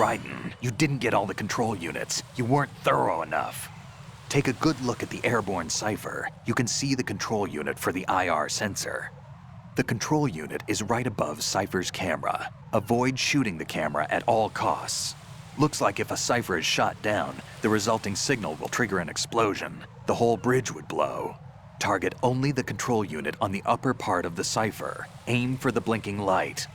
Raiden, you didn't get all the control units. You weren't thorough enough. Take a good look at the airborne cipher. You can see the control unit for the IR sensor. The control unit is right above Cypher's camera. Avoid shooting the camera at all costs. Looks like if a Cypher is shot down, the resulting signal will trigger an explosion. The whole bridge would blow. Target only the control unit on the upper part of the Cypher. Aim for the blinking light.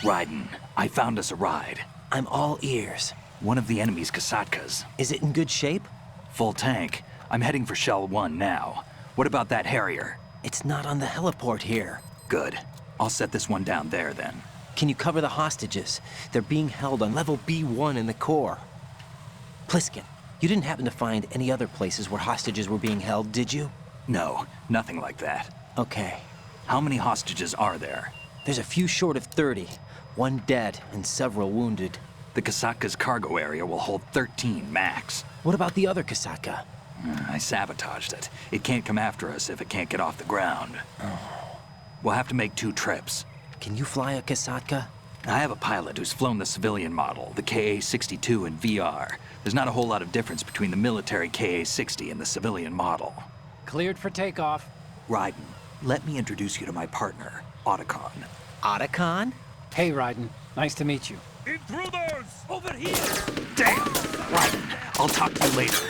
Raiden, I found us a ride. I'm all ears. One of the enemy's Kasatkas. Is it in good shape? Full tank. I'm heading for Shell 1 now. What about that Harrier? It's not on the heliport here. Good. I'll set this one down there then. Can you cover the hostages? They're being held on level B1 in the core. Pliskin, you didn't happen to find any other places where hostages were being held, did you? No, nothing like that. Okay. How many hostages are there? There's a few short of 30. One dead and several wounded. The Kasatka's cargo area will hold 13 max. What about the other Kasatka? I sabotaged it. It can't come after us if it can't get off the ground. We'll have to make 2 trips. Can you fly a Kasatka? I have a pilot who's flown the civilian model, the KA-62 in VR. There's not a whole lot of difference between the military KA-60 and the civilian model. Cleared for takeoff. Raiden, let me introduce you to my partner, Otacon. Otacon? Hey, Raiden. Nice to meet you. Intruders! Over here! Damn! Raiden, I'll talk to you later.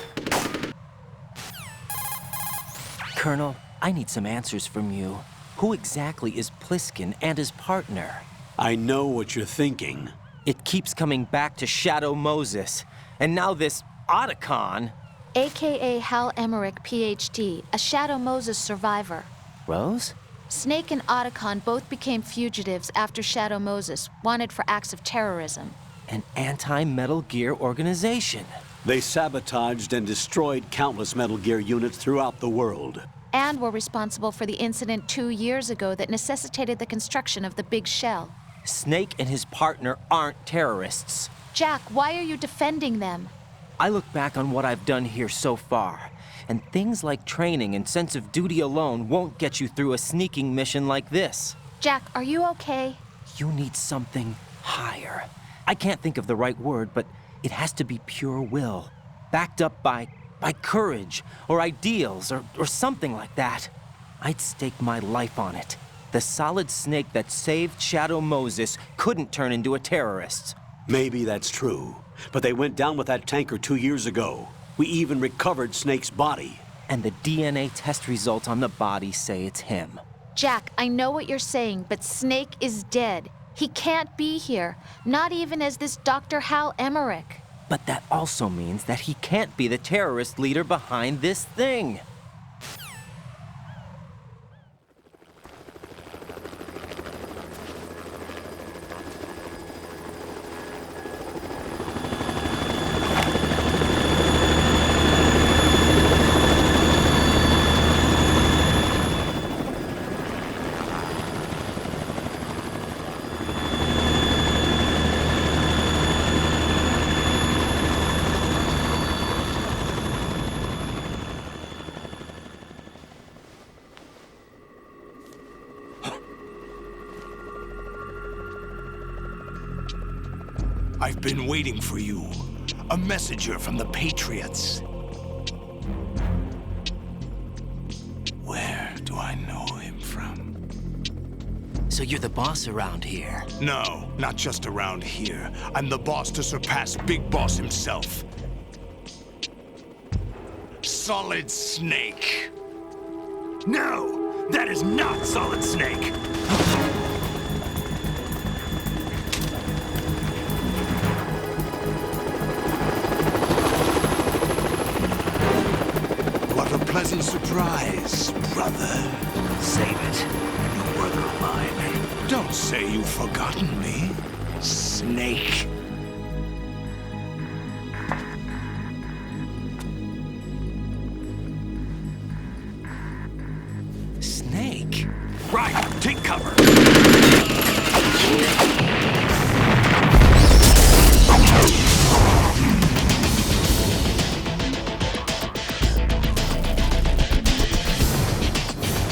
Colonel, I need some answers from you. Who exactly is Pliskin and his partner? I know what you're thinking. It keeps coming back to Shadow Moses. And now this Otacon. AKA Hal Emmerich, PhD, a Shadow Moses survivor. Rose? Snake and Otacon both became fugitives after Shadow Moses, wanted for acts of terrorism. An anti-Metal Gear organization. They sabotaged and destroyed countless Metal Gear units throughout the world. And were responsible for the incident 2 years ago that necessitated the construction of the Big Shell. Snake and his partner aren't terrorists. Jack, why are you defending them? I look back on what I've done here so far, and things like training and sense of duty alone won't get you through a sneaking mission like this. Jack, are you okay? You need something higher. I can't think of the right word, but it has to be pure will, backed up by courage or ideals or something like that. I'd stake my life on it. The Solid Snake that saved Shadow Moses couldn't turn into a terrorist. Maybe that's true, but they went down with that tanker 2 years ago. We even recovered Snake's body. And the DNA test results on the body say it's him. Jack, I know what you're saying, but Snake is dead. He can't be here, not even as this Dr. Hal Emmerich. But that also means that he can't be the terrorist leader behind this thing. I've been waiting for you. A messenger from the Patriots. Where do I know him from? So you're the boss around here? No, not just around here. I'm the boss to surpass Big Boss himself. Solid Snake. No! That is not Solid Snake! What a pleasant surprise, brother. Save it. New brother of mine. Don't say you've forgotten me, Snake. Snake? Right, take cover.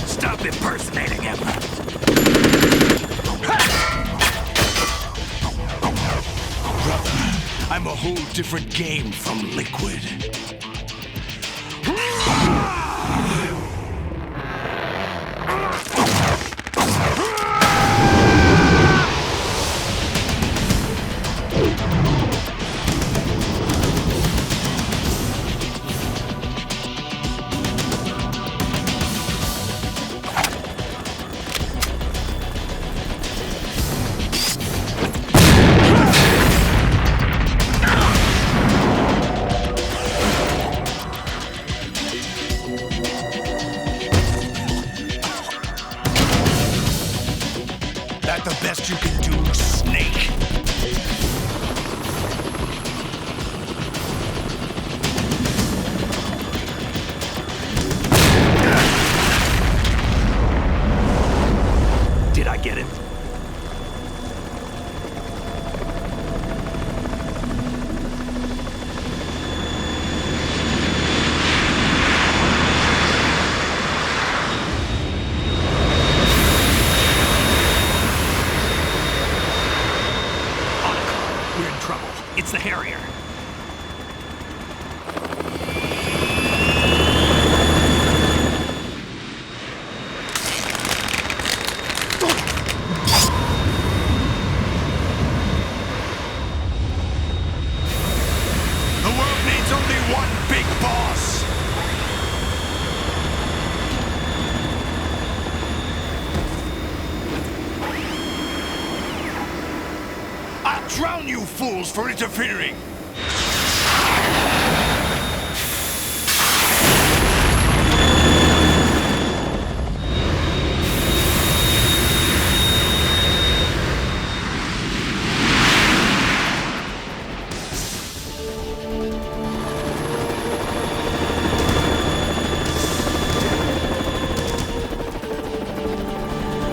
Stop impersonating him. Brother, I'm a whole different game from Liquid. That the best you can do, Snake? Did I get it? We're in trouble. It's the Harrier. The world needs only one big boss. I'll drown you fools for interfering.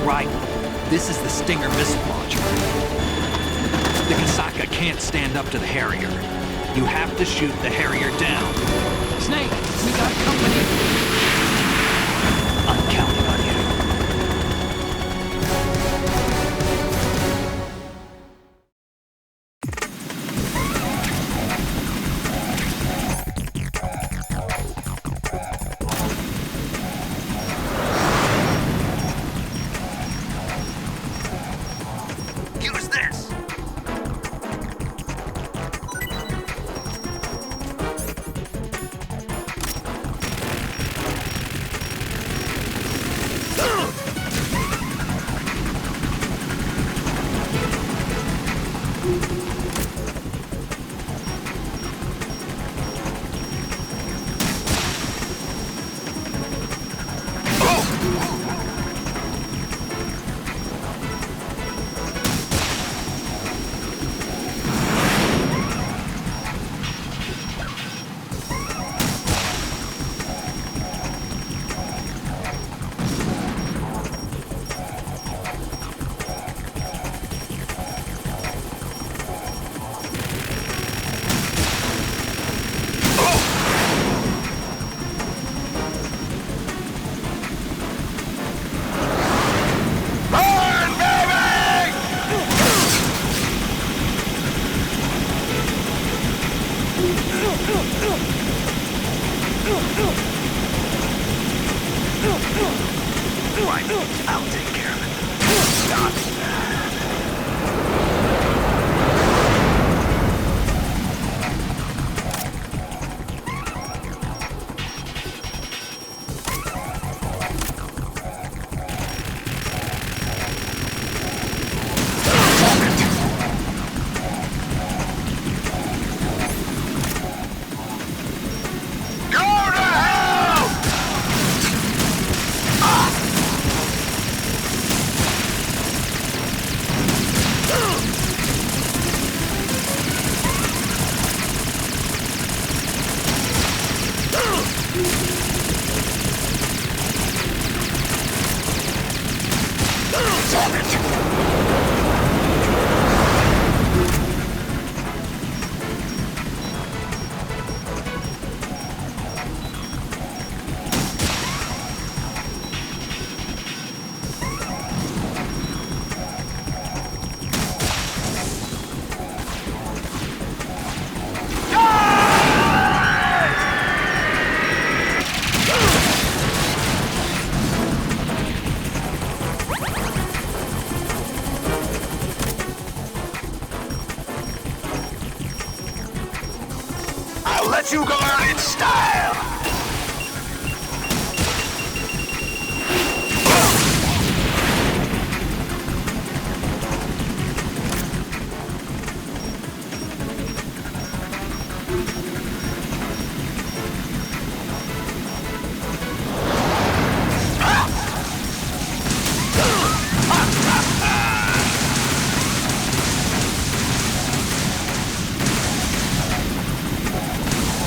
Right. This is the Stinger missile launcher. The Kasaka can't stand up to the Harrier. You have to shoot the Harrier down. Snake, we got company. I'm counting on you. fine. I'll take care of it. Not bad. I'll let you go out in style!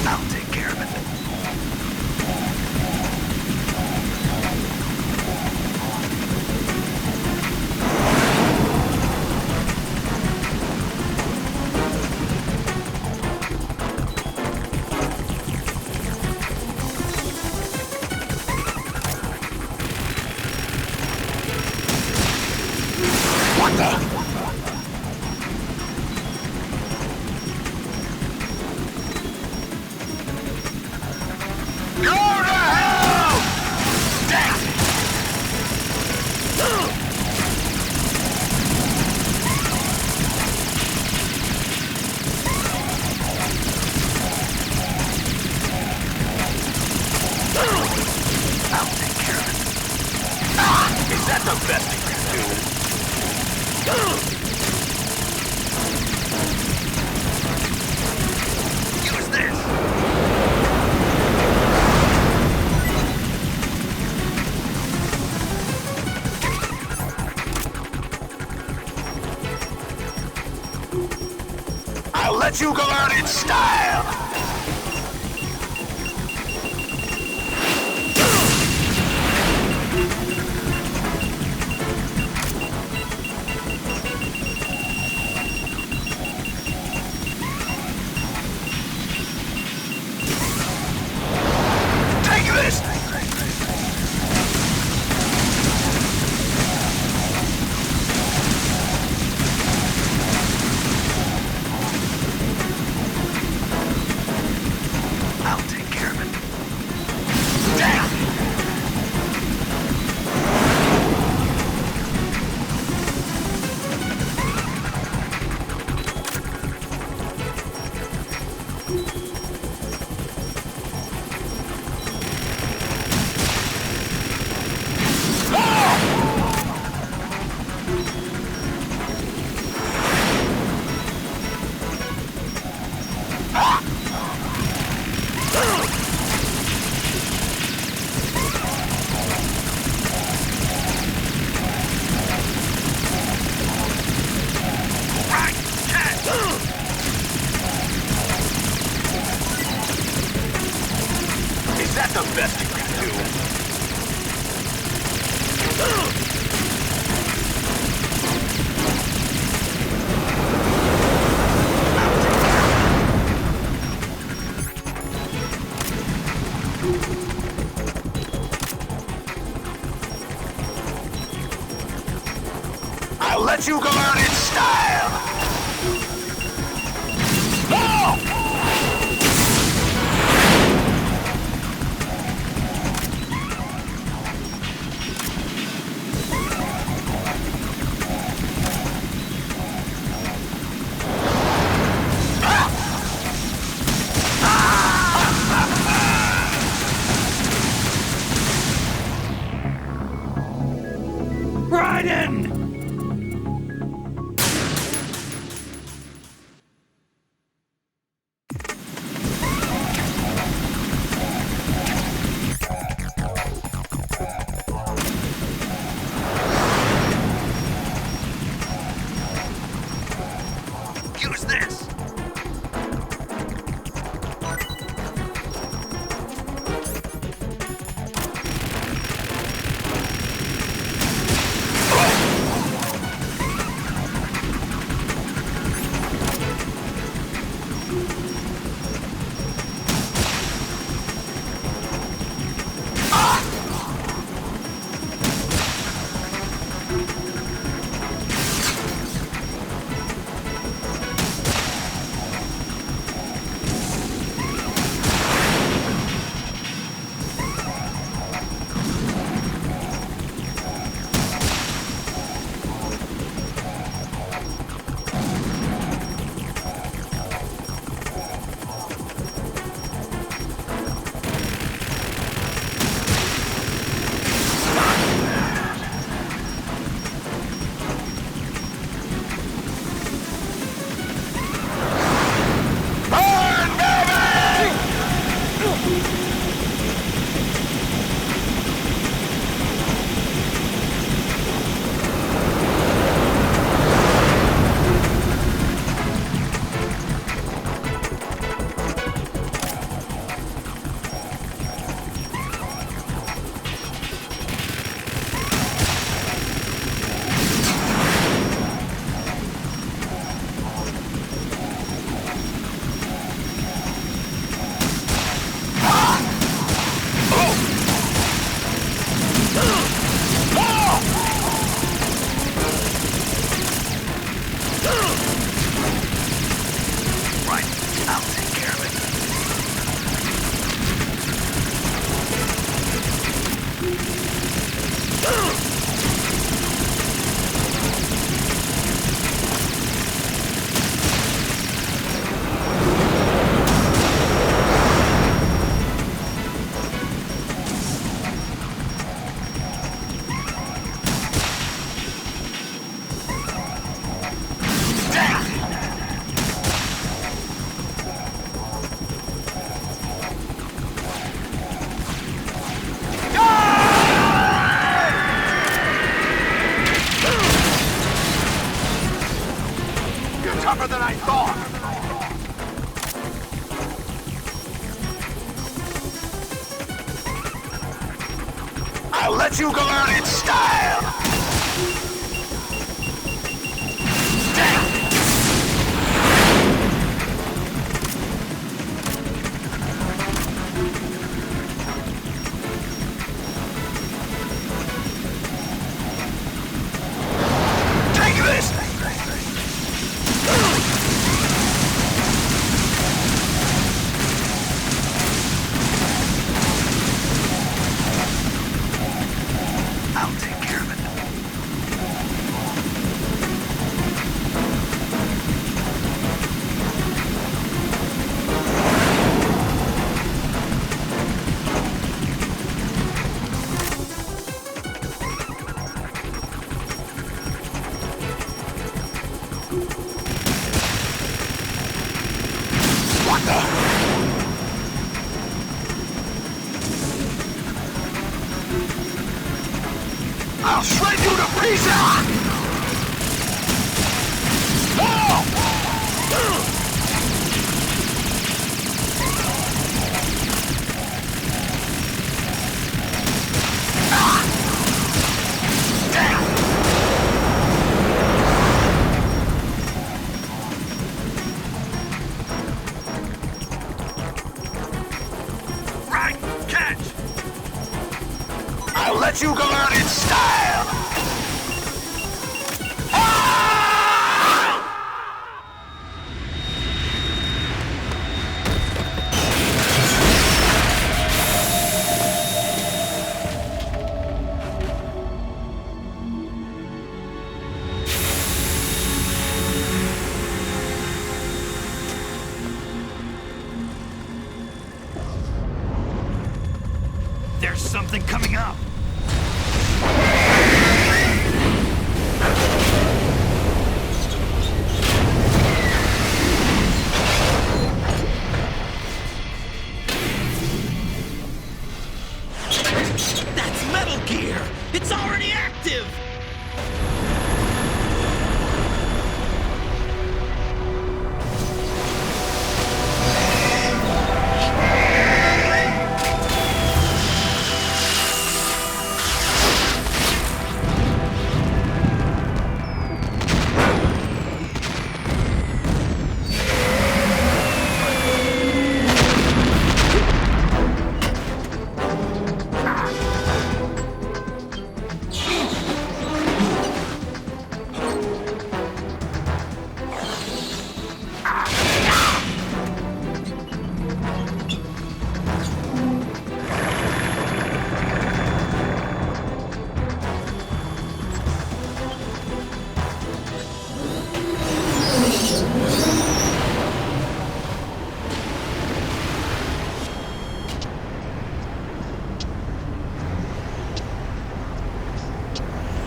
I'll take care of it. What the? Go to hell! Damn! I'll take care of it. Ah! Is that the best you can do? Use this! I'll let you go out in style! Take this! I'll take care of it. Damn! Right! Catch! Is that the best you can do? I'll let you go out in style! No! right in! Use this! Tougher than I thought! I'll let you go out in style! Take this! I'll take care of it. What the? I'll shred you to pieces! Right, catch! I'll let you go out in style! There's something coming up. It's already active!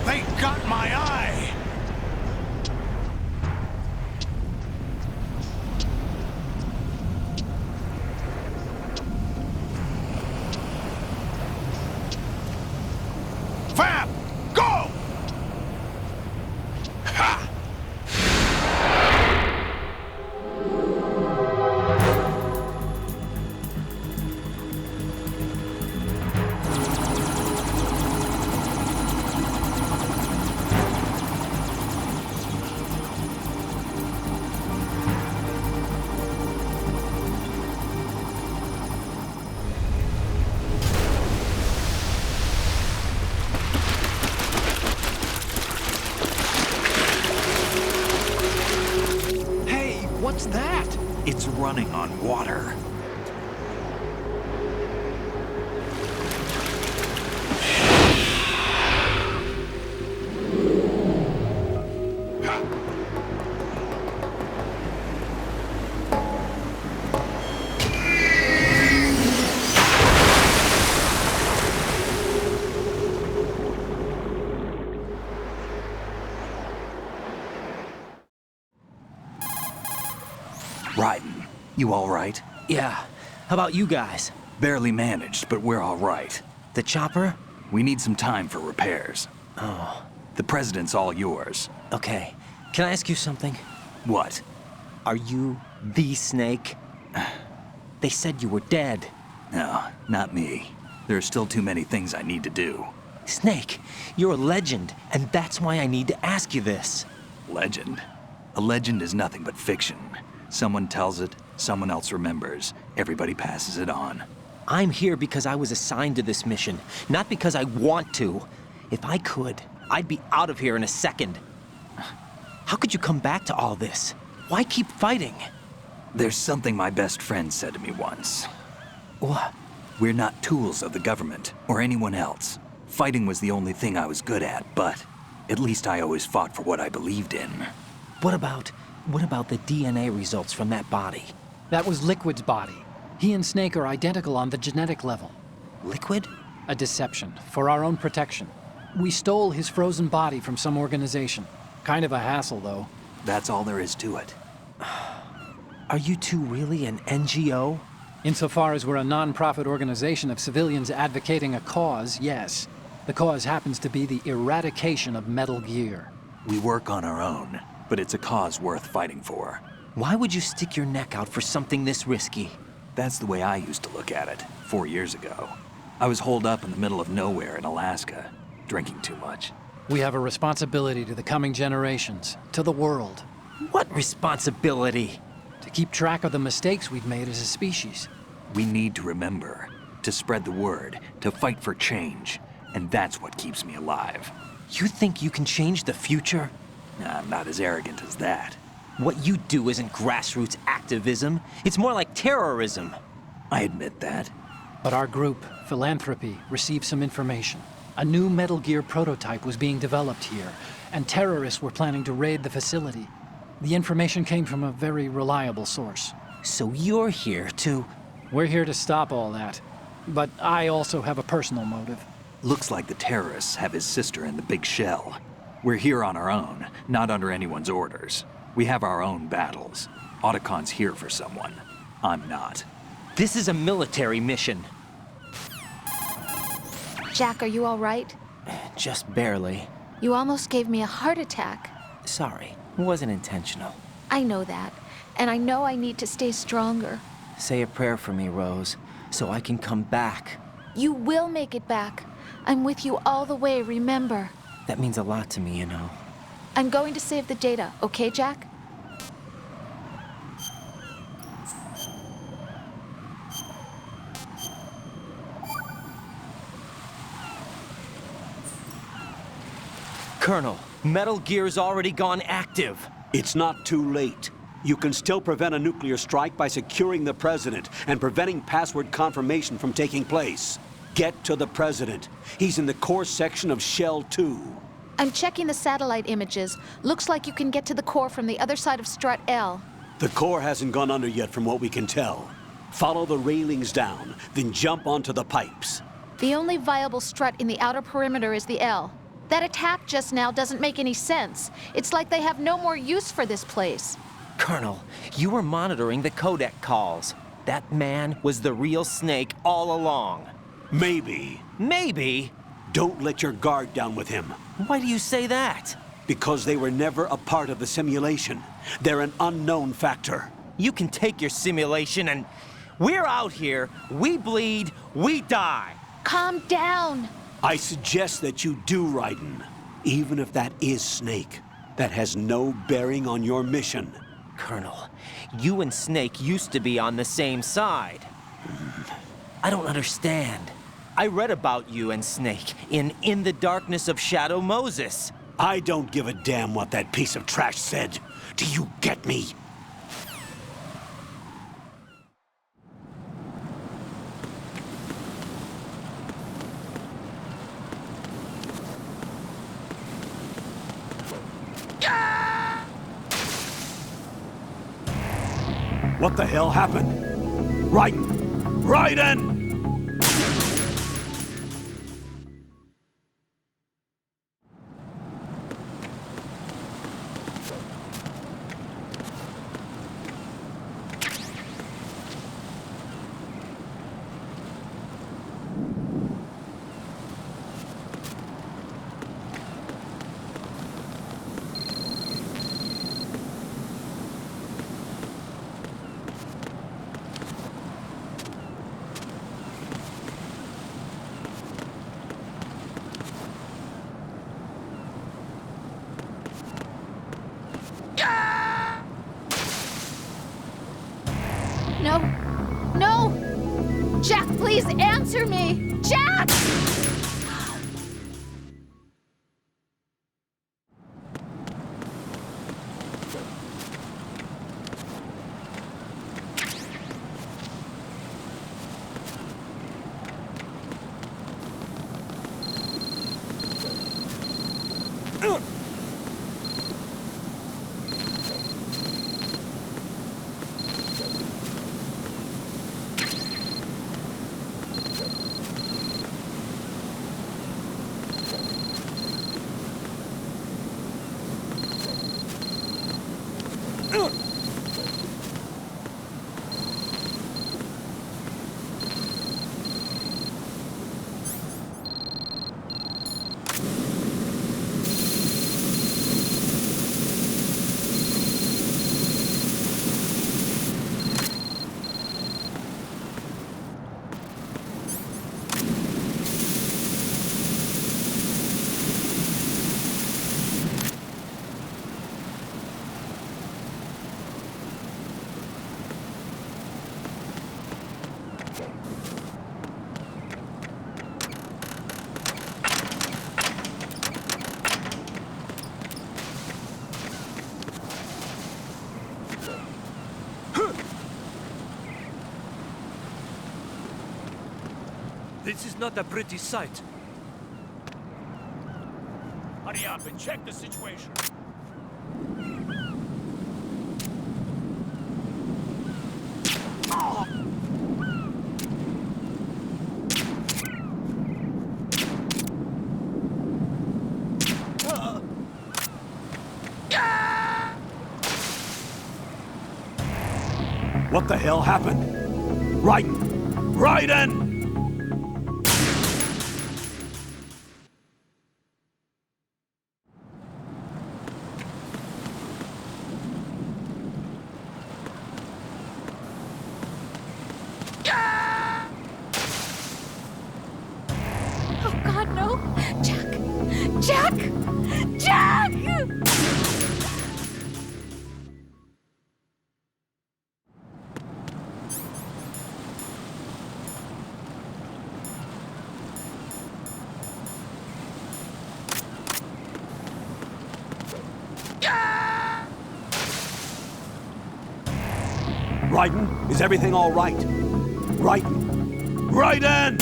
They got my eye! Fab! Go! Ha! Hey, what's that? It's running on water. Raiden, you all right? Yeah. How about you guys? Barely managed, but we're all right. The chopper? We need some time for repairs. Oh, The president's all yours. okay. Can I ask you something? What? Are you the Snake? They said you were dead. No, not me. There are still too many things I need to do. Snake, you're a legend, and that's why I need to ask you this. Legend? A legend is nothing but fiction. Someone tells it, someone else remembers. Everybody passes it on. I'm here because I was assigned to this mission, not because I want to. If I could, I'd be out of here in a second. How could you come back to all this? Why keep fighting? There's something my best friend said to me once. What? We're not tools of the government or anyone else. Fighting was the only thing I was good at, but at least I always fought for what I believed in. What about the DNA results from that body? That was Liquid's body. He and Snake are identical on the genetic level. Liquid? A deception, for our own protection. We stole his frozen body from some organization. Kind of a hassle, though. That's all there is to it. Are you two really an NGO? Insofar as we're a non-profit organization of civilians advocating a cause, yes. The cause happens to be the eradication of Metal Gear. We work on our own, but it's a cause worth fighting for. Why would you stick your neck out for something this risky? That's the way I used to look at it 4 years ago. I was holed up in the middle of nowhere in Alaska, drinking too much. We have a responsibility to the coming generations, to the world, What responsibility? to keep track of the mistakes we've made as a species. We need to remember, to spread the word, to fight for change, and that's what keeps me alive. You think you can change the future? I'm not as arrogant as that. What you do isn't grassroots activism. It's more like terrorism. I admit that. But our group, Philanthropy, received some information. A new Metal Gear prototype was being developed here, and terrorists were planning to raid the facility. The information came from a very reliable source. So you're here to... We're here to stop all that. But I also have a personal motive. Looks like the terrorists have his sister in the big shell. We're here on our own, not under anyone's orders. We have our own battles. Otacon's here for someone. I'm not. This is a military mission. Jack, are you all right? Just barely. You almost gave me a heart attack. Sorry, it wasn't intentional. I know that, and I know I need to stay stronger. Say a prayer for me, Rose, so I can come back. You will make it back. I'm with you all the way, remember. That means a lot to me, you know. I'm going to save the data, okay, Jack? Colonel, Metal Gear's already gone active. It's not too late. You can still prevent a nuclear strike by securing the President and preventing password confirmation from taking place. Get to the President. He's in the core section of Shell 2. I'm checking the satellite images. Looks like you can get to the core from the other side of Strut L. The core hasn't gone under yet from what we can tell. Follow the railings down, then jump onto the pipes. The only viable strut in the outer perimeter is the L. That attack just now doesn't make any sense. It's like they have no more use for this place. Colonel, you were monitoring the codec calls. That man was the real Snake all along. Maybe. Maybe? Don't let your guard down with him. Why do you say that? Because they were never a part of the simulation. They're an unknown factor. You can take your simulation and... We're out here, we bleed, we die. Calm down. I suggest that you do, Raiden. Even if that is Snake, that has no bearing on your mission. Colonel, you and Snake used to be on the same side. I don't understand. I read about you and Snake in the Darkness of Shadow Moses. I don't give a damn what that piece of trash said. Do you get me? What the hell happened? Raiden! Raiden! No. No! Jack, please answer me! Jack! This is not a pretty sight. Hurry up and check the situation. What the hell happened? Raiden! Raiden! Jack! Jack! Jack! Raiden, is everything all right? Raiden! Raiden!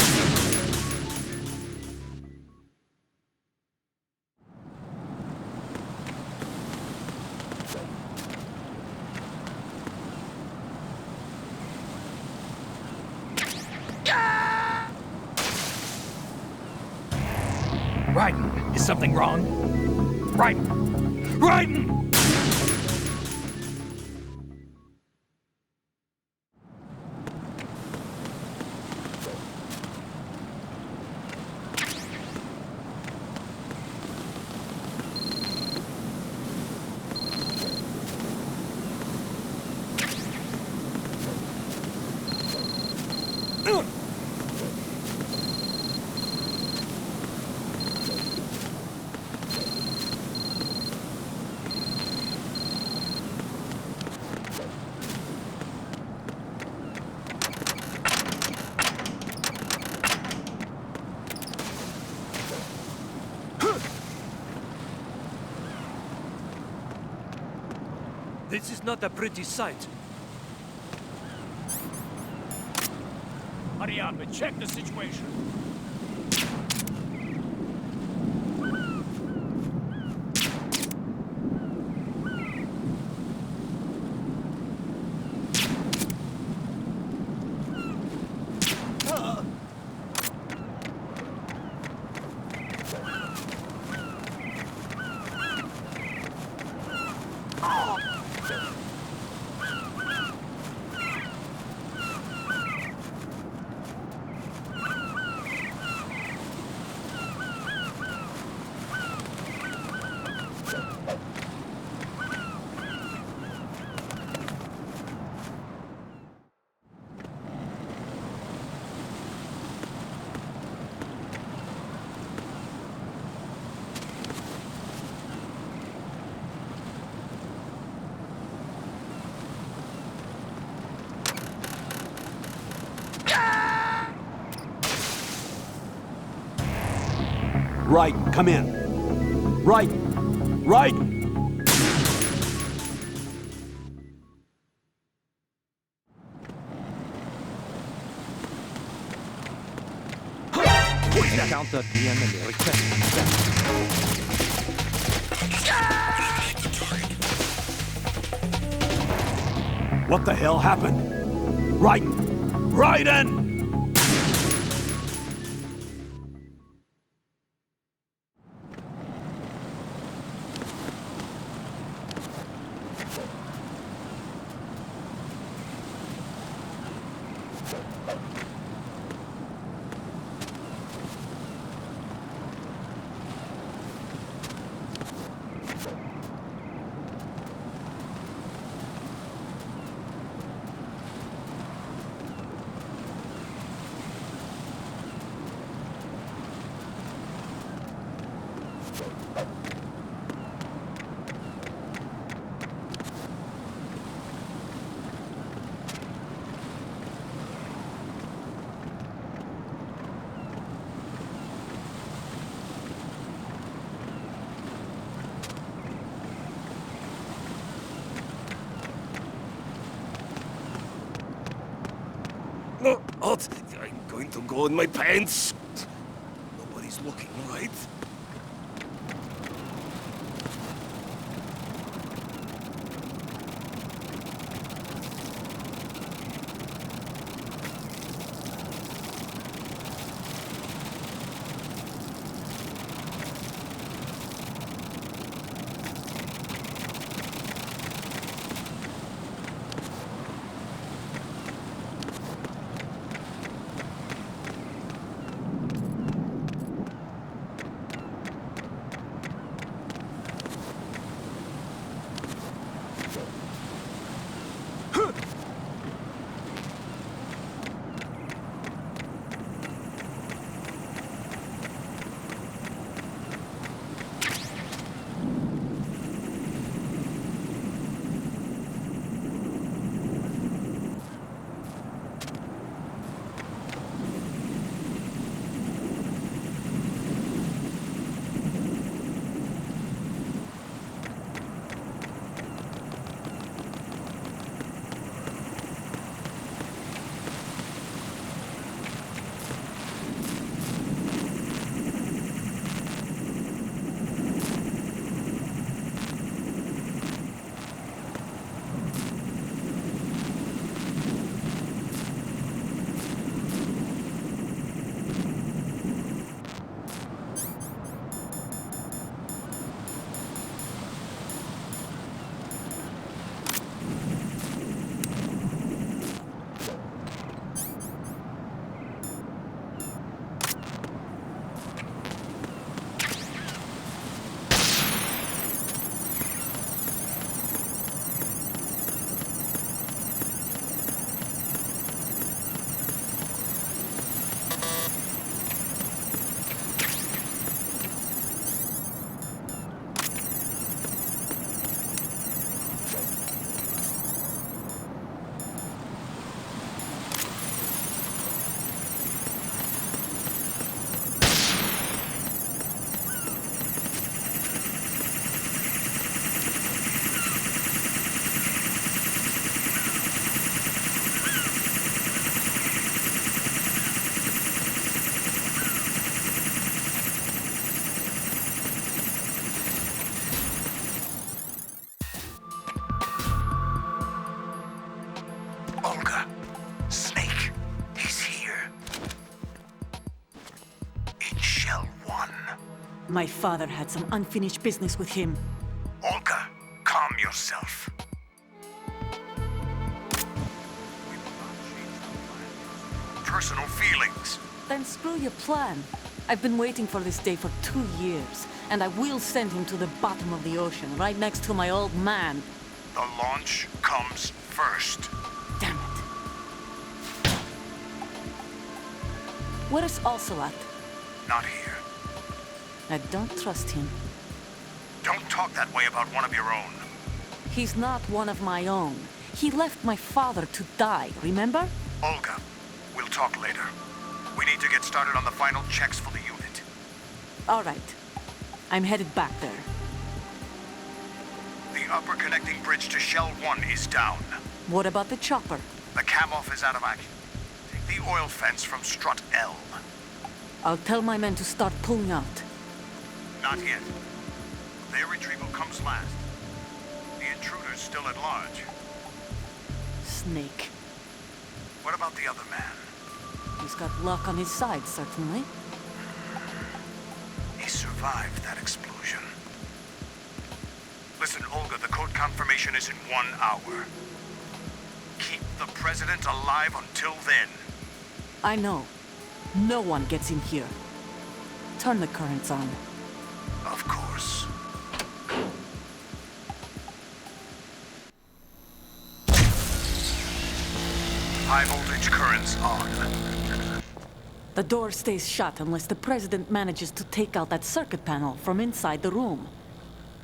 Raiden, is something wrong? Raiden! Raiden! This is not a pretty sight. Ariadne, check the situation. Raiden, come in. Raiden! Raiden! Counter the enemy. What the hell happened? Raiden! Raiden! No, Alt, I'm going to go in my pants. Nobody's looking, right? Shell 1. My father had some unfinished business with him. Olga, calm yourself. Personal feelings. Then screw your plan. I've been waiting for this day for 2 years, and I will send him to the bottom of the ocean, right next to my old man. The launch comes first. Damn it. Where's Ocelot? Not here. I don't trust him. Don't talk that way about one of your own. He's not one of my own. He left my father to die, remember? Olga, we'll talk later. We need to get started on the final checks for the unit. All right. I'm headed back there. The upper connecting bridge to Shell 1 is down. What about the chopper? The cam-off is out of action. Take the oil fence from strut L. I'll tell my men to start pulling out. Not yet. Their retrieval comes last. The intruder's still at large. Snake. What about the other man? He's got luck on his side, certainly. He survived that explosion. Listen, Olga, the code confirmation is in 1 hour. Keep the president alive until then. I know. No one gets in here. Turn the currents on. Of course. High voltage currents on. The door stays shut unless the president manages to take out that circuit panel from inside the room.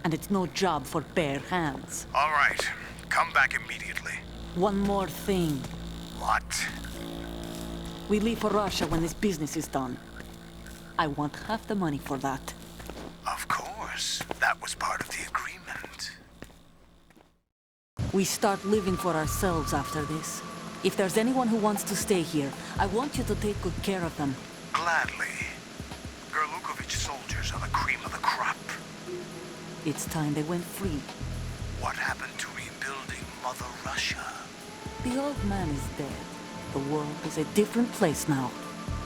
And it's no job for bare hands. All right. Come back immediately. One more thing. What? We leave for Russia when this business is done. I want half the money for that. Of course. That was part of the agreement. We start living for ourselves after this. If there's anyone who wants to stay here, I want you to take good care of them. Gladly. Gerlukovich soldiers are the cream of the crop. It's time they went free. What happened to rebuilding Mother Russia? The old man is dead. The world is a different place now.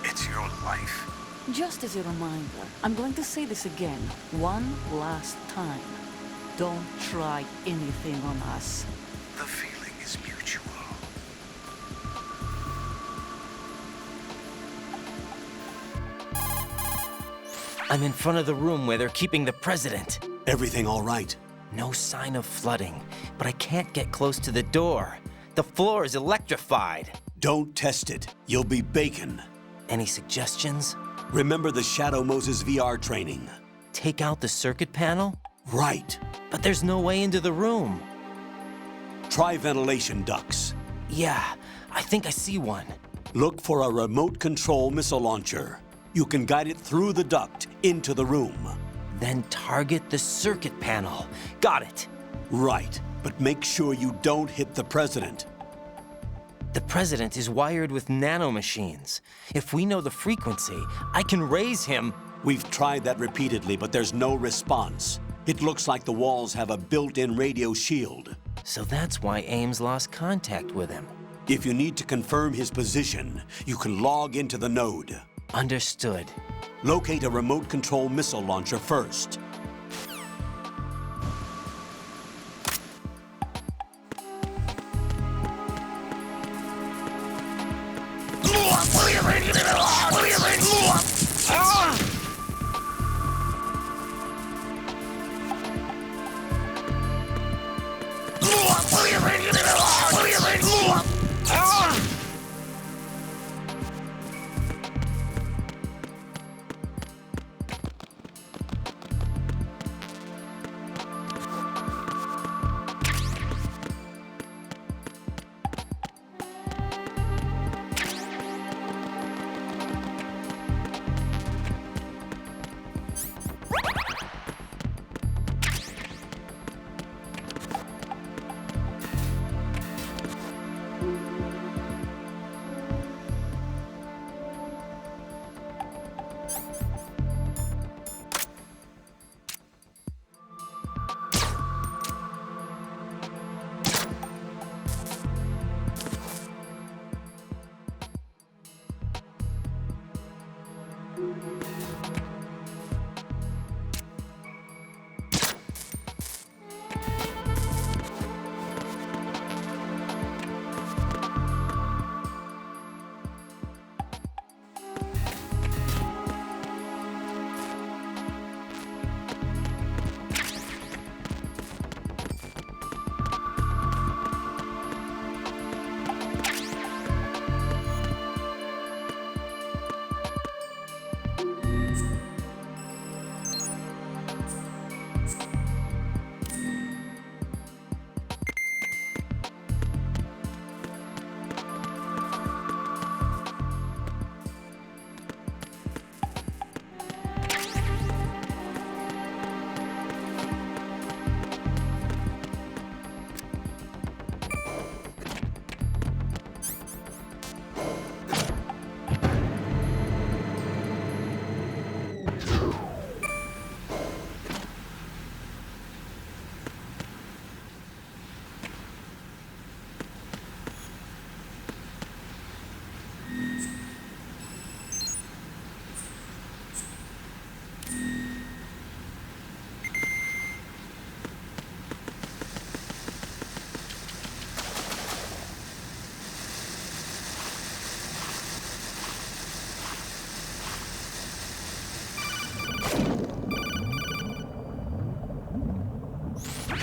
It's your life. Just as a reminder, I'm going to say this again, one last time. Don't try anything on us. The feeling is mutual. I'm in front of the room where they're keeping the president. Everything all right? No sign of flooding, but I can't get close to the door. The floor is electrified. Don't test it. You'll be bacon. Any suggestions? Remember the Shadow Moses VR training? Take out the circuit panel? Right. But there's no way into the room. Try ventilation ducts. Yeah, I think I see one. Look for a remote control missile launcher. You can guide it through the duct into the room. Then target the circuit panel. Got it. Right, but make sure you don't hit the president. The president is wired with nanomachines. If we know the frequency, I can raise him. We've tried that repeatedly, but there's no response. It looks like the walls have a built-in radio shield. So that's why Ames lost contact with him. If you need to confirm his position, you can log into the node. Understood. Locate a remote control missile launcher first.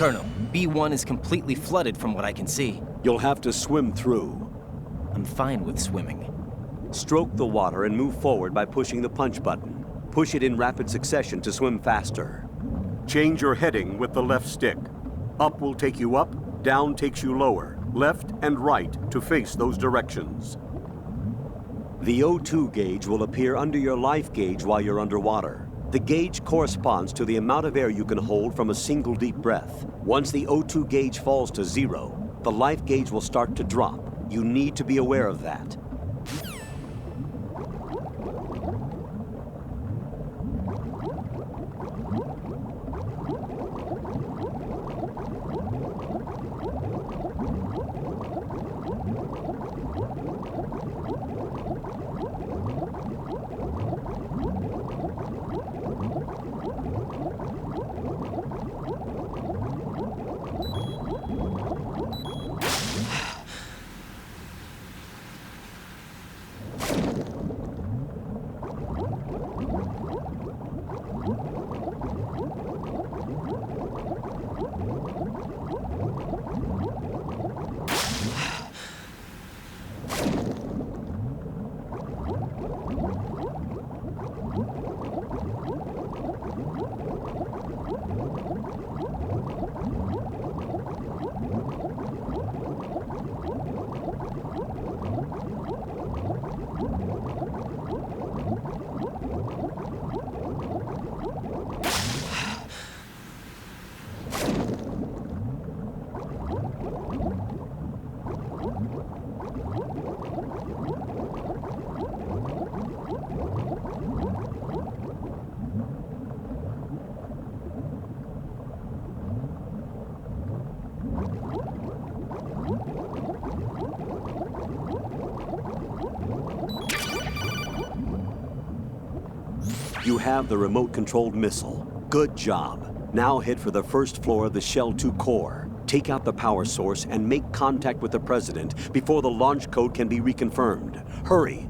Colonel, B1 is completely flooded from what I can see. You'll have to swim through. I'm fine with swimming. Stroke the water and move forward by pushing the punch button. Push it in rapid succession to swim faster. Change your heading with the left stick. Up will take you up, down takes you lower, left and right to face those directions. The O2 gauge will appear under your life gauge while you're underwater. The gauge corresponds to the amount of air you can hold from a single deep breath. Once the O2 gauge falls to 0, the life gauge will start to drop. You need to be aware of that. You have the remote-controlled missile. Good job. Now head for the first floor of the Shell 2 core. Take out the power source and make contact with the President before the launch code can be reconfirmed. Hurry!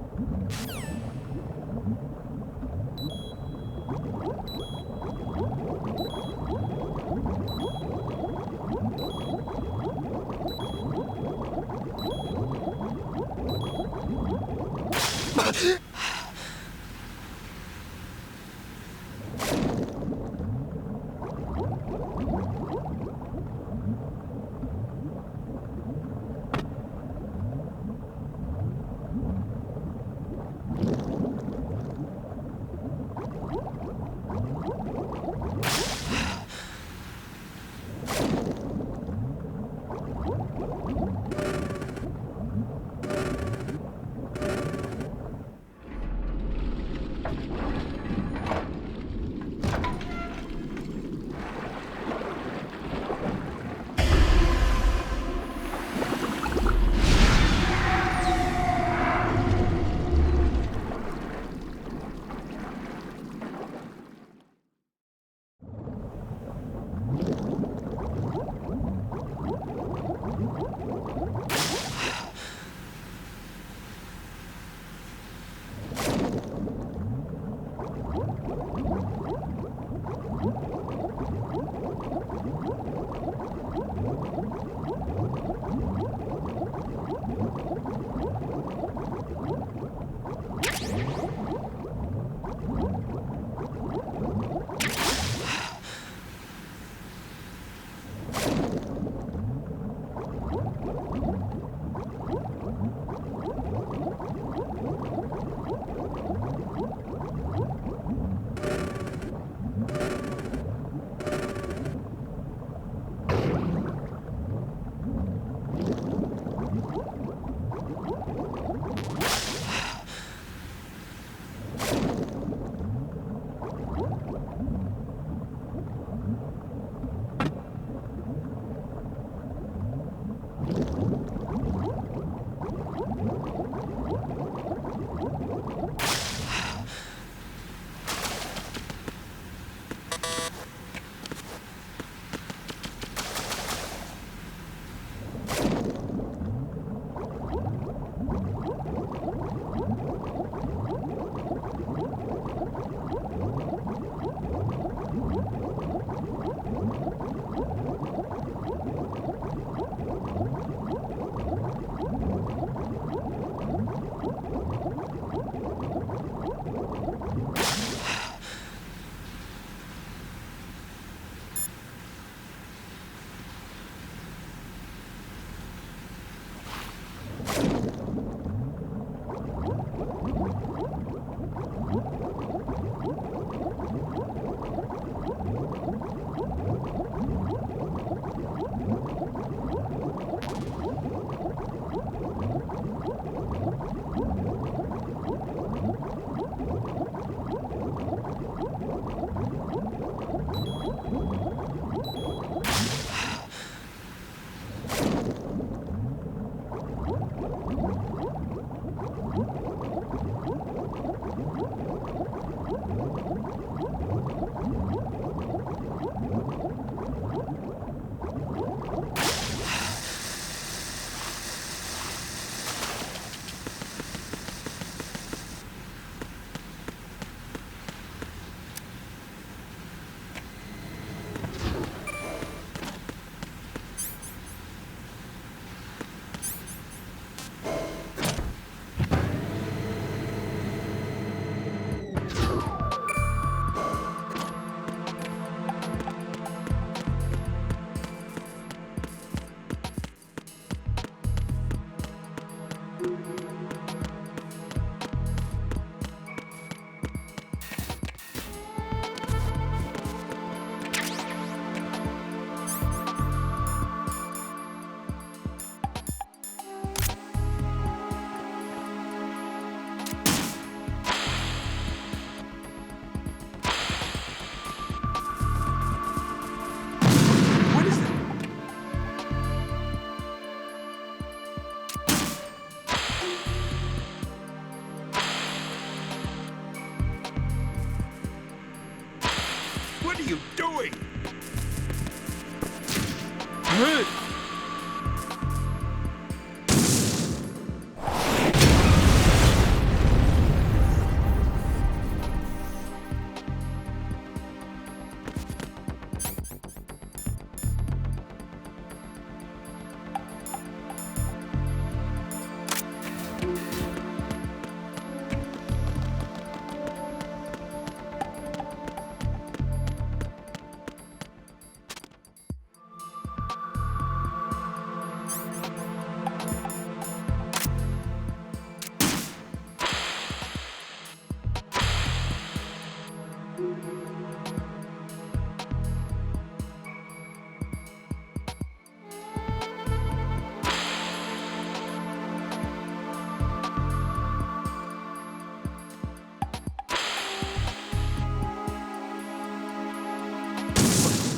are you doing?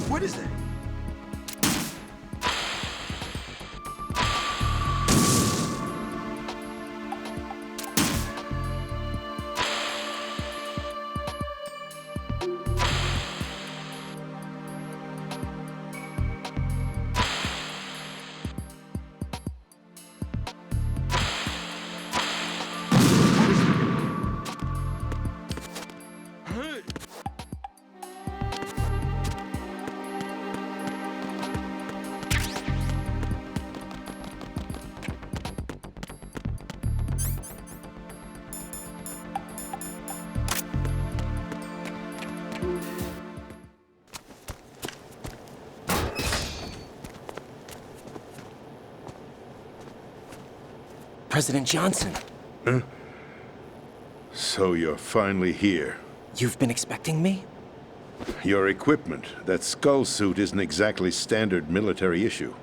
What is that? President Johnson. So you're finally here. You've been expecting me? Your equipment, that skull suit isn't exactly standard military issue.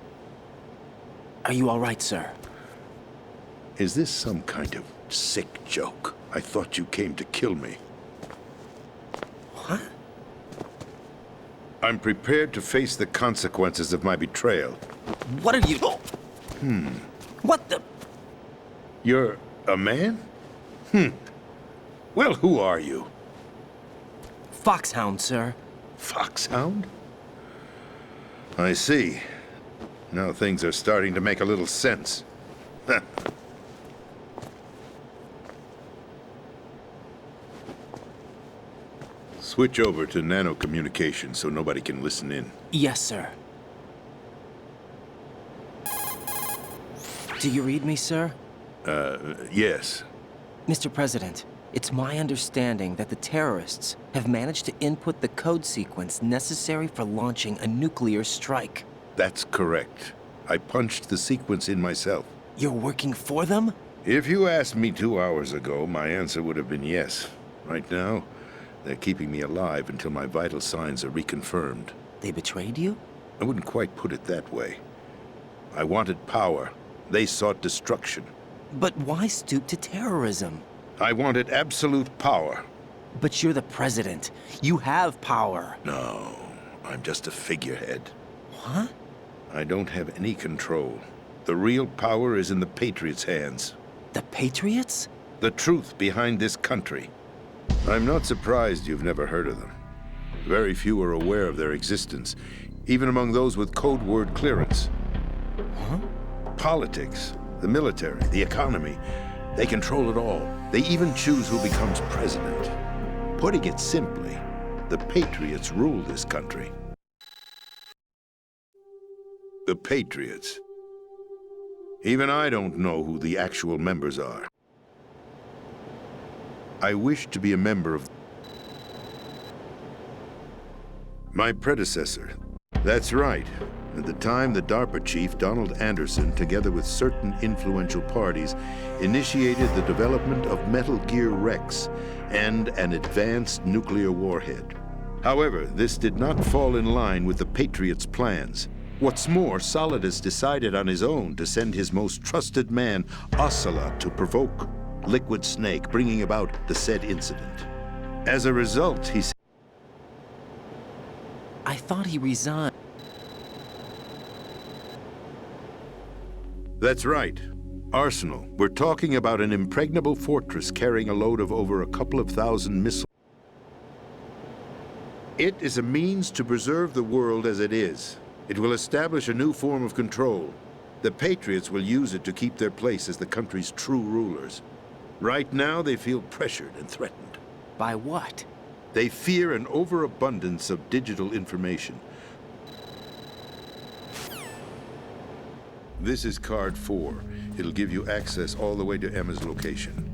Are you all right, sir? Is this some kind of sick joke? I thought you came to kill me. What? I'm prepared to face the consequences of my betrayal. What are you... What the... You're a man? Well, who are you? Foxhound, sir. Foxhound? I see. Now things are starting to make a little sense. Switch over to nano-communication so nobody can listen in. Yes, sir. Do you read me, sir? Yes. Mr. President, it's my understanding that the terrorists have managed to input the code sequence necessary for launching a nuclear strike. That's correct. I punched the sequence in myself. You're working for them? If you asked me 2 hours ago, my answer would have been yes. Right now, they're keeping me alive until my vital signs are reconfirmed. They betrayed you? I wouldn't quite put it that way. I wanted power. They sought destruction. But why stoop to terrorism? I wanted absolute power. But you're the president. You have power. No, I'm just a figurehead. What? I don't have any control. The real power is in the Patriots' hands. The Patriots? The truth behind this country. I'm not surprised you've never heard of them. Very few are aware of their existence, even among those with code word clearance. Huh? Politics, the military, the economy, they control it all. They even choose who becomes president. Putting it simply, the Patriots rule this country. The Patriots. Even I don't know who the actual members are. I wish to be a member of my predecessor. That's right. At the time, the DARPA chief, Donald Anderson, together with certain influential parties, initiated the development of Metal Gear Rex and an advanced nuclear warhead. However, this did not fall in line with the Patriots' plans. What's more, Solidus decided on his own to send his most trusted man, Ocelot, to provoke Liquid Snake, bringing about the said incident. As a result, he... I thought he resigned. That's right. Arsenal. We're talking about an impregnable fortress carrying a load of over a couple of thousand missiles. It is a means to preserve the world as it is. It will establish a new form of control. The Patriots will use it to keep their place as the country's true rulers. Right now, they feel pressured and threatened. By what? They fear an overabundance of digital information. This is Card 4. It'll give you access all the way to Emma's location.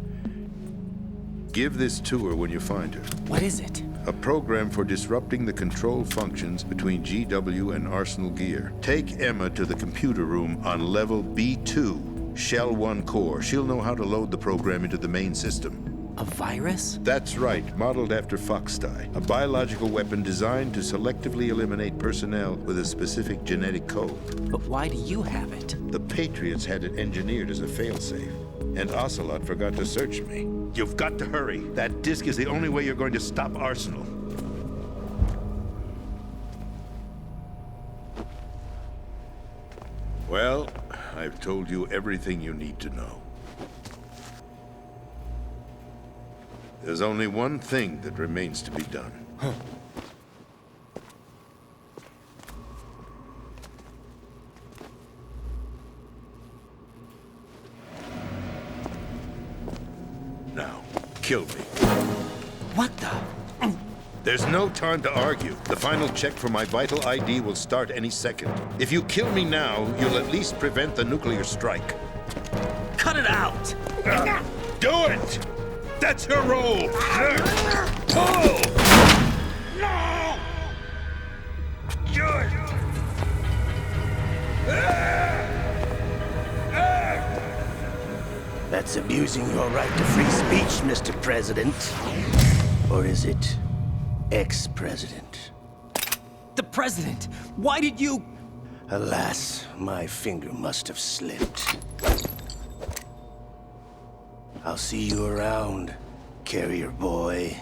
Give this to her when you find her. What is it? A program for disrupting the control functions between GW and Arsenal Gear. Take Emma to the computer room on level B2, Shell 1 core. She'll know how to load the program into the main system. A virus? That's right, modeled after Foxdie, a biological weapon designed to selectively eliminate personnel with a specific genetic code. But why do you have it? The Patriots had it engineered as a failsafe, and Ocelot forgot to search me. You've got to hurry. That disk is the only way you're going to stop Arsenal. Well, I've told you everything you need to know. There's only one thing that remains to be done. Now, kill me. What the? There's no time to argue. The final check for my vital ID will start any second. If you kill me now, you'll at least prevent the nuclear strike. Cut it out! Do it! That's her role! Pull! No! Do it! That's abusing your right to free speech, Mr. President. Or is it ex-president? The president! Why did you... Alas, my finger must have slipped. I'll see you around, carrier boy.